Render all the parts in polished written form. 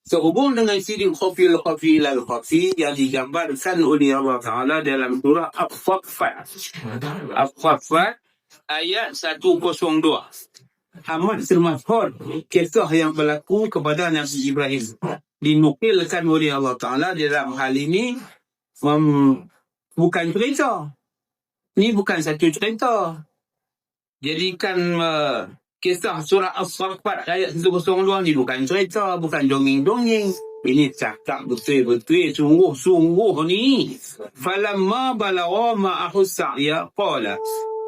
Sehubung dengan sidik khafil al-khafi yang digambarkan oleh Allah Ta'ala dalam surah Al-Saffat. Al-Saffat ayat 102. Amat termasyhur kisah yang berlaku kepada Nabi Ibrahim. Dinukilkan oleh Allah Ta'ala dalam hal ini bukan cerita. Ini bukan satu cerita. Jadikan kisah surah As-Saffat ayat 102 ni bukan cerita, bukan dongeng-dongeng. Ini cakap betul-betul, sungguh-sungguh ni. Falamma balagha ma'ahu as-sa'ya qala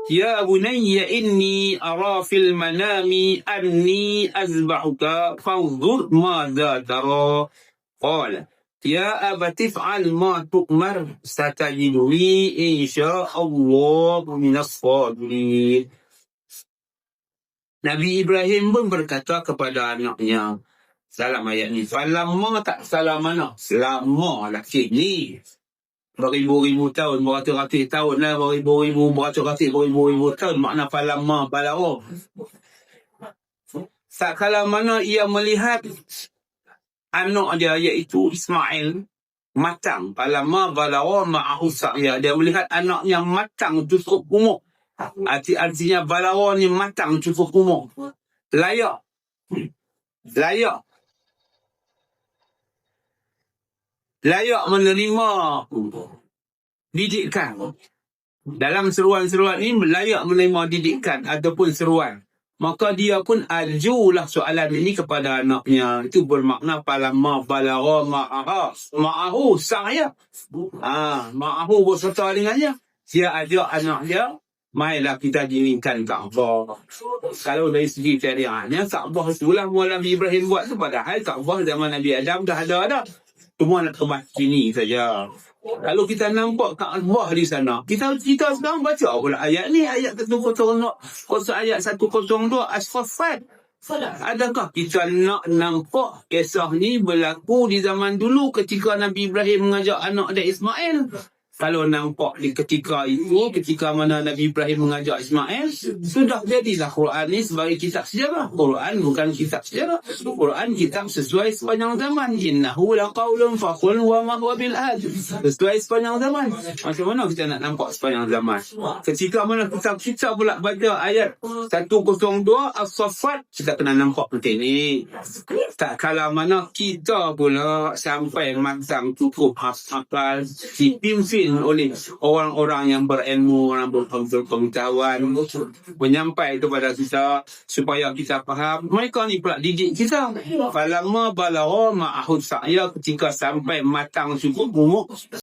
ya bunayya inni ara fil manami anni azbahuka fanzur madza tara. Qala ya abati fa'al ma tu'mar satajiduni insyaallah minas sabirin. Nabi Ibrahim pun berkata kepada anaknya, salam ayat ni, falamma tak salam mana, selama lah ni beribu-ribu tahun, beratus-ratus tahun lah, beratus-ratus tahun, makna falamma balagha. Tak kala mana ia melihat anak dia iaitu Ismail matang, falamma balagha ma'ahu sa'ya, dia melihat anak yang matang cukup umur. Artinya balagha ni matang cukup umur, layak menerima didikan. Dalam seruan-seruan ini layak menerima didikan ataupun seruan. Maka dia pun ajulah soalan ini kepada anaknya. Itu bermakna falamma balagha ma'ahu sa'ya. Ma'ahu berserta dengannya. Dia ajak anak dia, mailah kita dirikan Kaabah. Kalau dari segi syariatnya, Kaabah itulah Nabi Ibrahim buat tu. Padahal Kaabah zaman Nabi Adam dah ada. Cuma nak kemas sini saja. Kalau kita nampak Kaabah di sana, kita sekarang baca pula ayat ni, ayat 102, ayat 102 As-Saffat. Adakah kita nak nampak kisah ni berlaku di zaman dulu ketika Nabi Ibrahim mengajak anak dia Ismail? Kalau nampak di ketika itu, ketika mana Nabi Ibrahim mengajak Ismail, sudah jadilah Quran ni sebagai kitab sejarah. Quran bukan kitab sejarah. Quran kitab sesuai sepanjang zaman. Innahu laqaulun faqul wa ma huwa bil haj. Sesuai sepanjang zaman. Macam mana kita nak nampak sepanjang zaman? Ketika mana kita pula baca ayat 102 As-Saffat, kita kena nampak penting ni. Tak kala mana kita pula sampai matang cukup hafal, dipimpin oleh orang-orang yang berilmu, orang berpengetahuan, menyampai kepada kita supaya kita faham. Mereka ni pula didik kita. Falamma balagha ma'ahu sa'ya, ketika sampai matang cukup umur,